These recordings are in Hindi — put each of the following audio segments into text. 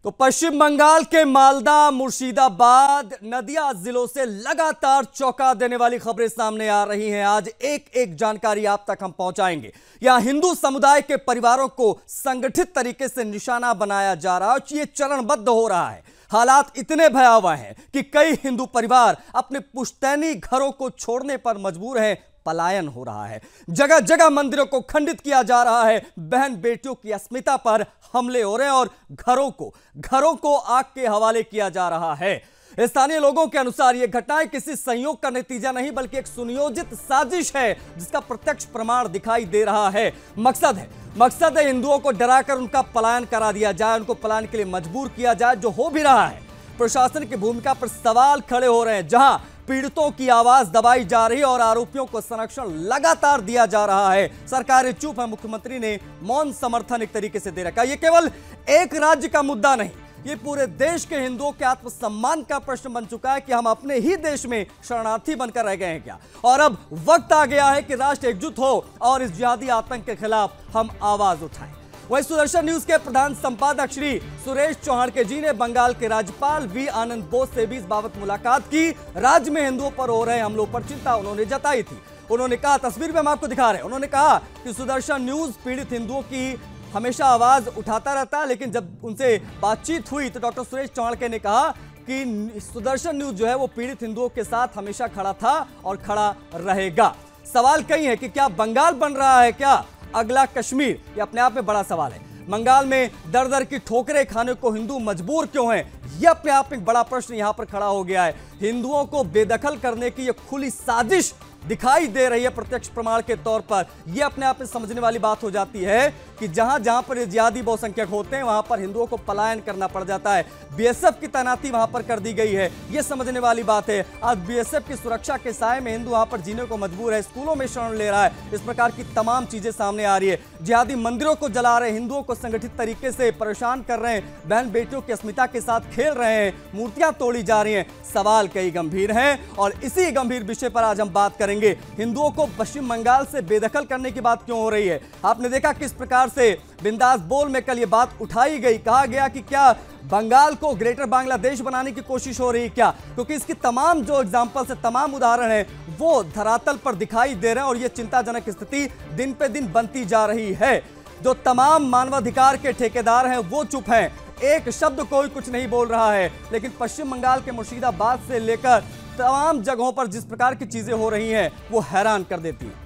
तो पश्चिम बंगाल के मालदा, मुर्शिदाबाद, नदिया जिलों से लगातार चौंका देने वाली खबरें सामने आ रही हैं। आज एक एक जानकारी आप तक हम पहुंचाएंगे। यहां हिंदू समुदाय के परिवारों को संगठित तरीके से निशाना बनाया जा रहा है और ये चरणबद्ध हो रहा है। हालात इतने भयावह हैं कि कई हिंदू परिवार अपने पुश्तैनी घरों को छोड़ने पर मजबूर हैं। पलायन हो रहा है, जगह जगह मंदिरों को खंडित किया जा रहा है, बहन बेटियों की अस्मिता पर हमले हो रहे हैं और घरों को आग के हवाले किया जा रहा है। स्थानीय लोगों के अनुसार यह घटनाएं किसी संयोग का नतीजा नहीं बल्कि एक सुनियोजित साजिश है जिसका प्रत्यक्ष प्रमाण दिखाई दे रहा है। मकसद है हिंदुओं को डराकर उनका पलायन करा दिया जाए, उनको पलायन के लिए मजबूर किया जाए, जो हो भी रहा है। प्रशासन की भूमिका पर सवाल खड़े हो रहे हैं। जहां पीड़ितों की आवाज दबाई जा रही है और आरोपियों को संरक्षण लगातार दिया जा रहा है, सरकारें चुप है। मुख्यमंत्री ने मौन समर्थन एक तरीके से दे रखा है। यह केवल एक राज्य का मुद्दा नहीं, ये पूरे देश के हिंदुओं के आत्मसम्मान का प्रश्न बन चुका है कि हम अपने ही देश में शरणार्थी बनकर रह गए हैं क्या। और अब वक्त आ गया है कि राष्ट्र एकजुट हो और इस जिहादी आतंक के खिलाफ हम आवाज उठाएं। वहीं सुदर्शन न्यूज के प्रधान संपादक श्री सुरेश चौहान जी ने बंगाल के राज्यपाल वी आनंद बोस से भी इस बाबत मुलाकात की। राज्य में हिंदुओं पर हो रहे हमलों पर चिंता उन्होंने जताई थी। उन्होंने कहा, तस्वीर में हम आपको दिखा रहे हैं, उन्होंने कहा कि सुदर्शन न्यूज पीड़ित हिंदुओं की हमेशा आवाज उठाता रहता है, लेकिन जब उनसे बातचीत हुई तो डॉक्टर सुरेश चौहान ने कहा कि सुदर्शन न्यूज जो है वो पीड़ित हिंदुओं के साथ हमेशा खड़ा था और खड़ा रहेगा। सवाल कई है कि क्या बंगाल बन रहा है क्या अगला कश्मीर? ये अपने आप में बड़ा सवाल है। बंगाल में दर दर की ठोकरें खाने को हिंदू मजबूर क्यों हैं? यह अपने आप में एक बड़ा प्रश्न यहां पर खड़ा हो गया है। हिंदुओं को बेदखल करने की यह खुली साजिश दिखाई दे रही है प्रत्यक्ष प्रमाण के तौर पर। यह अपने आप में समझने वाली बात हो जाती है कि जहां जहां पर जिहादी बहुसंख्यक होते हैं वहां पर हिंदुओं को पलायन करना पड़ जाता है। बीएसएफ की तैनाती वहां पर कर दी गई है, यह समझने वाली बात है। आज बीएसएफ की सुरक्षा के साए में हिंदू वहां पर जीने को मजबूर है, स्कूलों में शरण ले रहा है। इस प्रकार की तमाम चीजें सामने आ रही है। जिहादी मंदिरों को जला रहे, हिंदुओं को संगठित तरीके से परेशान कर रहे हैं, बहन बेटियों की अस्मिता के साथ खेल रहे हैं, मूर्तियां तोड़ी जा रही हैं। सवाल कई गंभीर हैं और इसी गंभीर विषय पर आज हम बात करेंगे। हिंदुओं को पश्चिम बंगाल से बेदखल करने की बात क्यों हो रही है? आपने देखा किस प्रकार से बिंदास बोल में कल ये बात उठाई गई, कहा गया कि क्या बंगाल को ग्रेटर बांग्लादेश बनाने की कोशिश हो रही है क्या? क्योंकि इसकी तमाम जो एग्जाम्पल्स है, तमाम उदाहरण है, वो धरातल पर दिखाई दे रहे हैं और यह चिंताजनक स्थिति दिन पे दिन बनती जा रही है। जो तमाम मानवाधिकार के ठेकेदार हैं वो चुप हैं, एक शब्द कोई कुछ नहीं बोल रहा है। लेकिन पश्चिम बंगाल के मुर्शिदाबाद से लेकर तमाम जगहों पर जिस प्रकार की चीजें हो रही हैं वो हैरान कर देती हैं।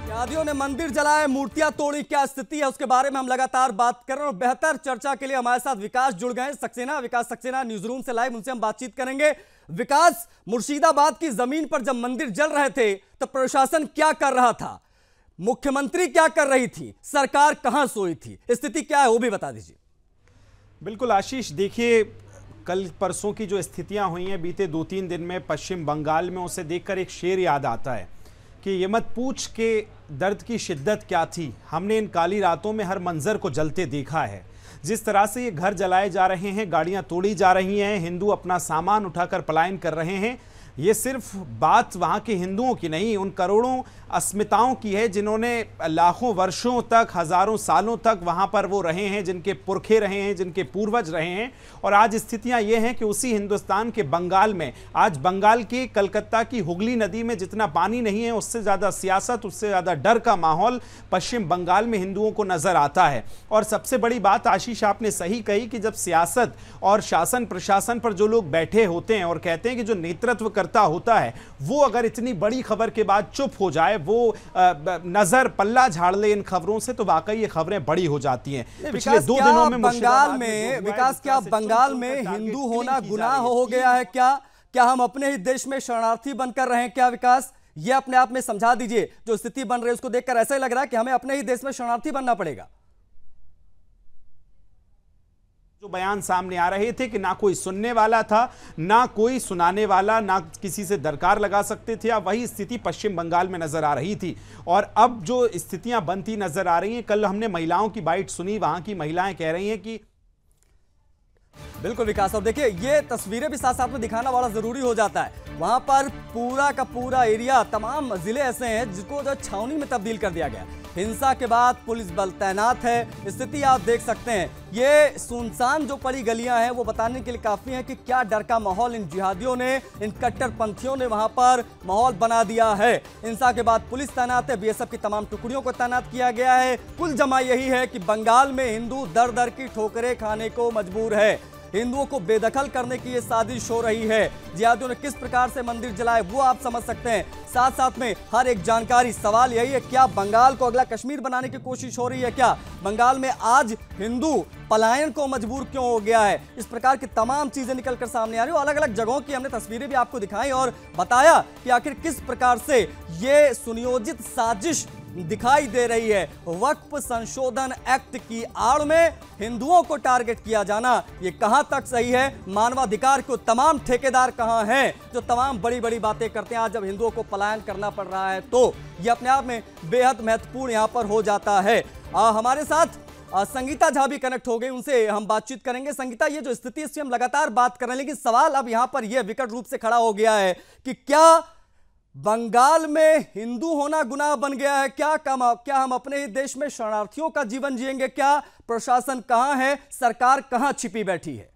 जिहादियों ने मंदिर जलाए, मूर्तियां तोड़ी, क्या स्थिति है उसके बारे में हम लगातार बात कर रहे हैं और बेहतर चर्चा के लिए हमारे साथ विकास जुड़ गए हैं। विकास सक्सेना न्यूज रूम से लाइव, उनसे हम बातचीत करेंगे। विकास, मुर्शिदाबाद की जमीन पर जब मंदिर जल रहे थे तो प्रशासन क्या कर रहा था, मुख्यमंत्री क्या कर रही थी, सरकार कहां सोई थी, स्थिति क्या है वो भी बता दीजिए। बिल्कुल आशीष, देखिए कल परसों की जो स्थितियां हुई हैं बीते 2-3 दिन में पश्चिम बंगाल में, उसे देखकर एक शेर याद आता है कि ये मत पूछ के दर्द की शिद्दत क्या थी, हमने इन काली रातों में हर मंजर को जलते देखा है। जिस तरह से ये घर जलाए जा रहे हैं, गाड़ियां तोड़ी जा रही हैं, हिंदू अपना सामान उठाकर पलायन कर रहे हैं, ये सिर्फ बात वहाँ के हिंदुओं की नहीं, उन करोड़ों अस्मिताओं की है जिन्होंने लाखों वर्षों तक, हजारों सालों तक वहाँ पर वो रहे हैं, जिनके पुरखे रहे हैं, जिनके पूर्वज रहे हैं। और आज स्थितियाँ ये हैं कि उसी हिंदुस्तान के बंगाल में, आज बंगाल के कलकत्ता की हुगली नदी में जितना पानी नहीं है, उससे ज़्यादा सियासत, उससे ज़्यादा डर का माहौल पश्चिम बंगाल में हिंदुओं को नज़र आता है। और सबसे बड़ी बात आशीष आपने सही कही कि जब सियासत और शासन प्रशासन पर जो लोग बैठे होते हैं और कहते हैं कि जो नेतृत्व करता होता है वो अगर इतनी बड़ी खबर के बाद चुप हो जाए, वो नजर पल्ला झाड़ ले इन खबरों से, तो वाकई ये खबरें बड़ी हो जाती हैं। पिछले 2 दिनों में बंगाल में विकास, क्या बंगाल में हिंदू होना गुनाह हो गया है क्या हम अपने ही देश में शरणार्थी बनकर रहे हैं क्या? विकास, ये अपने आप में समझा दीजिए। जो स्थिति बन रही है उसको देखकर ऐसा ही लग रहा है कि हमें अपने ही देश में शरणार्थी बनना पड़ेगा। जो बयान सामने आ रहे थे कि ना कोई सुनने वाला था, ना कोई सुनाने वाला, ना किसी से दरकार लगा सकते थे, अब वही स्थिति पश्चिम बंगाल में नजर आ रही थी। और अब जो स्थितियां बनती नजर आ रही हैं, कल हमने महिलाओं की बाइट सुनी, वहां की महिलाएं कह रही हैं कि बिल्कुल विकास, और देखिए ये तस्वीरें भी साथ साथ में दिखाना बड़ा जरूरी हो जाता है। वहां पर पूरा का पूरा एरिया, तमाम जिले ऐसे हैं जिसको जो छावनी में तब्दील कर दिया गया। हिंसा के बाद पुलिस बल तैनात है। स्थिति आप देख सकते हैं। ये सुनसान जो पड़ी गलियां हैं वो बताने के लिए काफी है कि क्या डर का माहौल इन जिहादियों ने, इन कट्टरपंथियों ने वहां पर माहौल बना दिया है। हिंसा के बाद पुलिस तैनात है, बीएसएफ की तमाम टुकड़ियों को तैनात किया गया है। कुल जमा यही है कि बंगाल में हिंदू दर दर की ठोकरें खाने को मजबूर है। हिंदुओं को बेदखल करने की ये साजिश हो रही है। जिहादियों ने किस प्रकार से मंदिर जलाए वो आप समझ सकते हैं। साथ साथ में हर एक जानकारी, सवाल यही है, क्या बंगाल को अगला कश्मीर बनाने की कोशिश हो रही है? क्या बंगाल में आज हिंदू पलायन को मजबूर क्यों हो गया है? इस प्रकार की तमाम चीजें निकलकर सामने आ रही है। अलग अलग जगहों की हमने तस्वीरें भी आपको दिखाई और बताया कि आखिर किस प्रकार से ये सुनियोजित साजिश दिखाई दे रही है। वक्फ संशोधन एक्ट की आड़ में हिंदुओं को टारगेट किया जाना, ये कहां तक सही है? मानवाधिकार को तमाम ठेकेदार कहां हैं जो तमाम बड़ी बड़ी बातें करते हैं? आज जब हिंदुओं को पलायन करना पड़ रहा है तो ये अपने आप में बेहद महत्वपूर्ण यहां पर हो जाता है। हमारे साथ संगीता झा भी कनेक्ट हो गई, उनसे हम बातचीत करेंगे। संगीता, ये जो स्थिति इससे हम लगातार बात कर रहे हैं, लेकिन सवाल अब यहां पर यह विकट रूप से खड़ा हो गया है कि क्या बंगाल में हिंदू होना गुनाह बन गया है? क्या हम अपने ही देश में शरणार्थियों का जीवन जिएंगे? क्या प्रशासन कहां है, सरकार कहां छिपी बैठी है?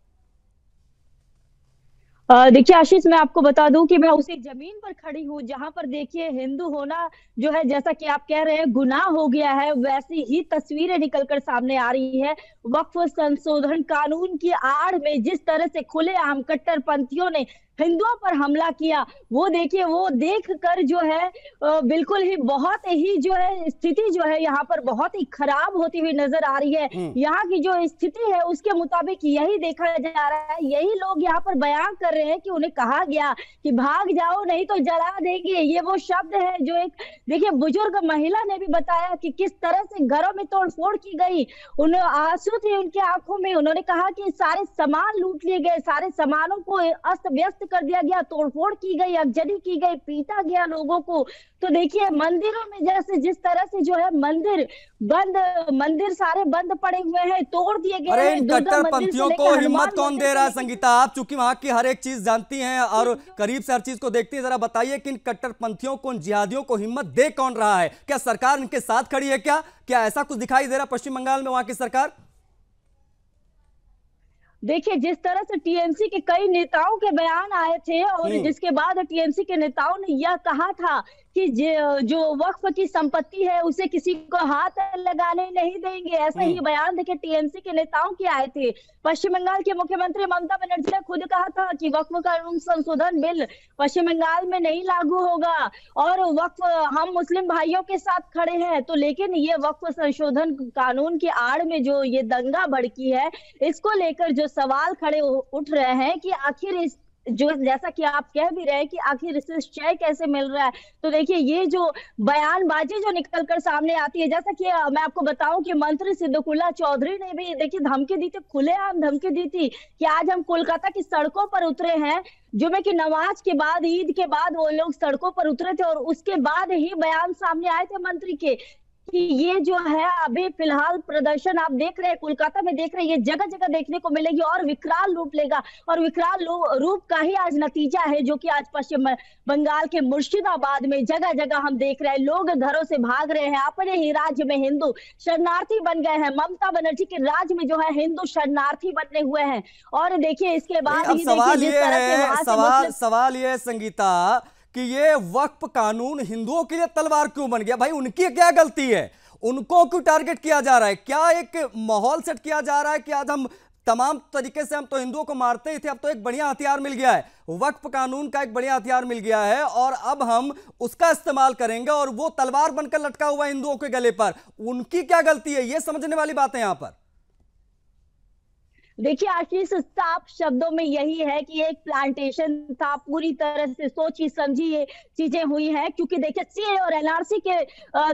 देखिए आशीष, मैं आपको बता दूं कि मैं उसी जमीन पर खड़ी हूं जहां पर देखिए हिंदू होना जो है, जैसा कि आप कह रहे हैं, गुनाह हो गया है। वैसी ही तस्वीरें निकलकर सामने आ रही है। वक्फ संशोधन कानून की आड़ में जिस तरह से खुलेआम कट्टरपंथियों ने हिंदुओं पर हमला किया, वो देखिए, वो देख कर जो है बिल्कुल ही बहुत ही जो है स्थिति जो है यहाँ पर बहुत ही खराब होती हुई नजर आ रही है। यहाँ की जो स्थिति है उसके मुताबिक यही देखा जा रहा है। यही लोग यहाँ पर बयान कर रहे हैं कि उन्हें कहा गया कि भाग जाओ नहीं तो जला देंगे। ये वो शब्द है जो एक देखिए बुजुर्ग महिला ने भी बताया कि किस तरह से घरों में तोड़फोड़ की गई। उन्हें आंसू थे उनकी आंखों में। उन्होंने कहा कि सारे सामान लूट लिए गए, सारे सामानों को अस्त व्यस्त कर दिया गया, तोड़फोड़ की गई, आगजनी की गई, पीटा गया लोगों को। तो देखिए मंदिरों में जैसे जिस तरह से जो है मंदिर सारे बंद पड़े हुए हैं, तोड़ दिए गए हैं। इन कट्टरपंथियों को हिम्मत कौन दे रहा है? संगीता, आप चूंकि वहां की हर एक चीज जानती हैं और करीब से हर चीज को देखती हैं, जरा बताइए कि इन कट्टरपंथियों को, इन जिहादियों को हिम्मत दे कौन रहा है? क्या सरकार इनके साथ खड़ी है? क्या ऐसा कुछ दिखाई दे रहा पश्चिम बंगाल में वहां की सरकार? देखिए जिस तरह से टीएमसी के कई नेताओं के बयान आए थे और जिसके बाद टीएमसी के नेताओं ने यह कहा था कि जो वक्फ की संपत्ति है उसे किसी को हाथ लगाने नहीं देंगे। ऐसा ही बयान देखिए टीएमसी के नेताओं के आए थे। पश्चिम बंगाल के मुख्यमंत्री ममता बनर्जी ने खुद कहा था कि वक्फ कानून संशोधन बिल पश्चिम बंगाल में नहीं लागू होगा और वक्फ, हम मुस्लिम भाइयों के साथ खड़े हैं। तो लेकिन ये वक्फ संशोधन कानून की आड़ में जो ये दंगा भड़की है, इसको लेकर जो सवाल खड़े उठ रहे हैं कि आखिर इस जो, जैसा कि आप कह भी रहे हैं कि आखिर इसे श्रेय कैसे मिल रहा है। तो देखिए ये जो बयानबाजी जो निकलकर सामने आती है, जैसा कि मैं आपको बताऊं कि मंत्री सिद्दुकुल्ला चौधरी ने भी देखिए धमकी दी थी, खुलेआम धमकी दी थी कि आज हम कोलकाता की सड़कों पर उतरे हैं। जुमे की नमाज के बाद, ईद के बाद वो लोग सड़कों पर उतरे थे और उसके बाद ही बयान सामने आए थे मंत्री के कि ये जो है अभी फिलहाल प्रदर्शन आप देख रहे हैं, कोलकाता में देख रहे हैं, ये जगह जगह देखने को मिलेगी और विकराल रूप लेगा। और विकराल रूप का ही आज नतीजा है जो कि आज पश्चिम बंगाल के मुर्शिदाबाद में जगह जगह हम देख रहे हैं। लोग घरों से भाग रहे हैं, अपने ही राज्य में हिंदू शरणार्थी बन गए हैं। ममता बनर्जी के राज्य में जो है हिंदू शरणार्थी बने हुए हैं। और देखिए इसके बाद सवाल ये है संगीता कि ये वक्फ कानून हिंदुओं के लिए तलवार क्यों बन गया? भाई उनकी क्या गलती है? उनको क्यों टारगेट किया जा रहा है? क्या एक माहौल सेट किया जा रहा है कि आज हम तमाम तरीके से, हम तो हिंदुओं को मारते ही थे, अब तो एक बढ़िया हथियार मिल गया है, वक्फ कानून का एक बढ़िया हथियार मिल गया है और अब हम उसका इस्तेमाल करेंगे और वो तलवार बनकर लटका हुआ हिंदुओं के गले पर। उनकी क्या गलती है? ये समझने वाली बात है यहां पर। देखिए आशीष, साफ शब्दों में यही है कि एक प्लांटेशन था, पूरी तरह से सोची समझी ये चीजें हुई हैं। क्योंकि देखिए सीए और एनआरसी के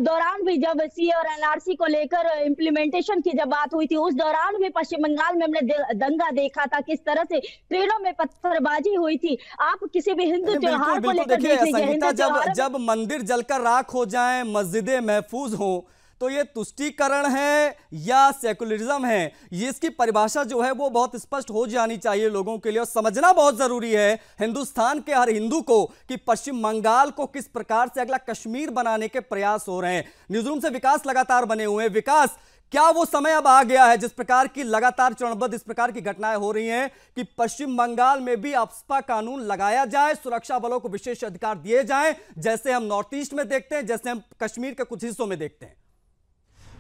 दौरान भी, जब सीए और एनआरसी को लेकर इम्प्लीमेंटेशन की जब बात हुई थी, उस दौरान भी पश्चिम बंगाल में हमने दंगा देखा था, किस तरह से ट्रेनों में पत्थरबाजी हुई थी। आप किसी भी हिंदू त्योहार को लेकर देख लीजिए, जब मंदिर जलकर राख हो जाए, मस्जिदें महफूज हो, तो ये तुष्टीकरण है या सेकुलरिज्म है, ये इसकी परिभाषा जो है वो बहुत स्पष्ट हो जानी चाहिए लोगों के लिए, और समझना बहुत जरूरी है हिंदुस्तान के हर हिंदू को कि पश्चिम बंगाल को किस प्रकार से अगला कश्मीर बनाने के प्रयास हो रहे हैं। न्यूज़रूम से विकास लगातार बने हुए हैं। विकास, क्या वो समय अब आ गया है जिस प्रकार की लगातार चरणबद्ध इस प्रकार की घटनाएं हो रही हैं कि पश्चिम बंगाल में भी आफ्स्पा कानून लगाया जाए, सुरक्षा बलों को विशेष अधिकार दिए जाएं, जैसे हम नॉर्थ ईस्ट में देखते हैं, जैसे हम कश्मीर के कुछ हिस्सों में देखते हैं?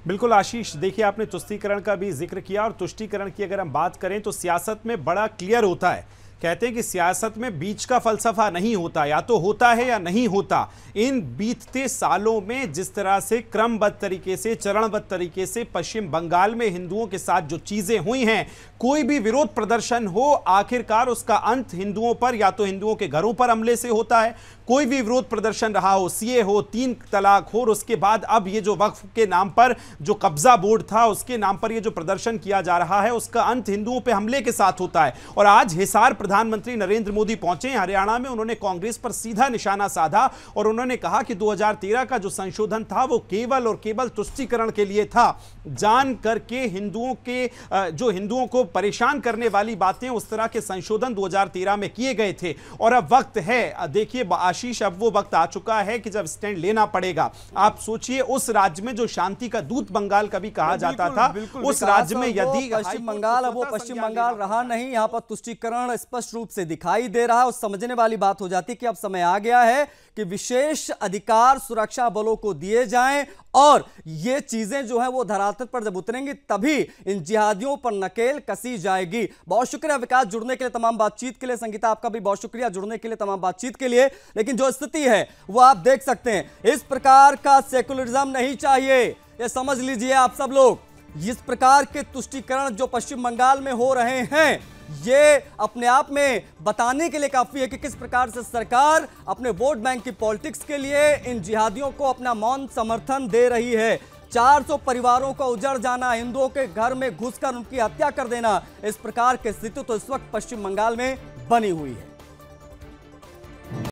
बिल्कुल आशीष, देखिए आपने तुष्टीकरण का भी जिक्र किया, और तुष्टीकरण की अगर हम बात करें तो सियासत में बड़ा क्लियर होता है। कहते हैं कि सियासत में बीच का फलसफा नहीं होता, या तो होता है या नहीं होता। इन बीतते सालों में जिस तरह से क्रमबद्ध तरीके से, चरणबद्ध तरीके से पश्चिम बंगाल में हिंदुओं के साथ जो चीजें हुई हैं, कोई भी विरोध प्रदर्शन हो, आखिरकार उसका अंत हिंदुओं पर या तो हिंदुओं के घरों पर हमले से होता है। कोई भी विरोध प्रदर्शन रहा हो, सीए हो, 3 तलाक हो, और उसके बाद अब ये जो वक्फ के नाम पर जो कब्जा बोर्ड था उसके नाम पर ये जो प्रदर्शन किया जा रहा है, उसका अंत हिंदुओं पे हमले के साथ होता है। और आज हिसार प्रधानमंत्री नरेंद्र मोदी पहुंचे हरियाणा में, उन्होंने कांग्रेस पर सीधा निशाना साधा और उन्होंने कहा कि 2013 का जो संशोधन था वो केवल और केवल तुष्टीकरण के लिए था। जान करके हिंदुओं के जो हिंदुओं को परेशान करने वाली बातें, उस तरह के संशोधन 2013 में किए गए थे। और अब वक्त है, देखिए आशीष, अब वो वक्त आ चुका है कि जब स्टैंड लेना पड़ेगा। आप सोचिए, उस राज्य में जो शांति का दूत बंगाल कभी कहा जाता था, उस राज्य में यदि पश्चिम बंगाल, अब वो पश्चिम बंगाल रहा नहीं, यहां पर तुष्टीकरण स्पष्ट रूप से दिखाई दे रहा है। और समझने वाली बात हो जाती है कि अब समय आ गया है कि विशेष अधिकार सुरक्षा बलों को दिए जाएं, और ये चीजें जो है वो धरातल पर जब उतरेंगी तभी इन जिहादियों पर नकेल कसी जाएगी। बहुत शुक्रिया विकास, जुड़ने के लिए, तमाम बातचीत के लिए। संगीता, आपका भी बहुत शुक्रिया जुड़ने के लिए, तमाम बातचीत के लिए। लेकिन जो स्थिति है वो आप देख सकते हैं, इस प्रकार का सेकुलरिज्म नहीं चाहिए, ये समझ लीजिए आप सब लोग। इस प्रकार के तुष्टीकरण जो पश्चिम बंगाल में हो रहे हैं, ये अपने आप में बताने के लिए काफी है कि किस प्रकार से सरकार अपने वोट बैंक की पॉलिटिक्स के लिए इन जिहादियों को अपना मौन समर्थन दे रही है। 400 परिवारों का उजड़ जाना, हिंदुओं के घर में घुसकर उनकी हत्या कर देना, इस प्रकार की स्थिति तो इस वक्त पश्चिम बंगाल में बनी हुई है।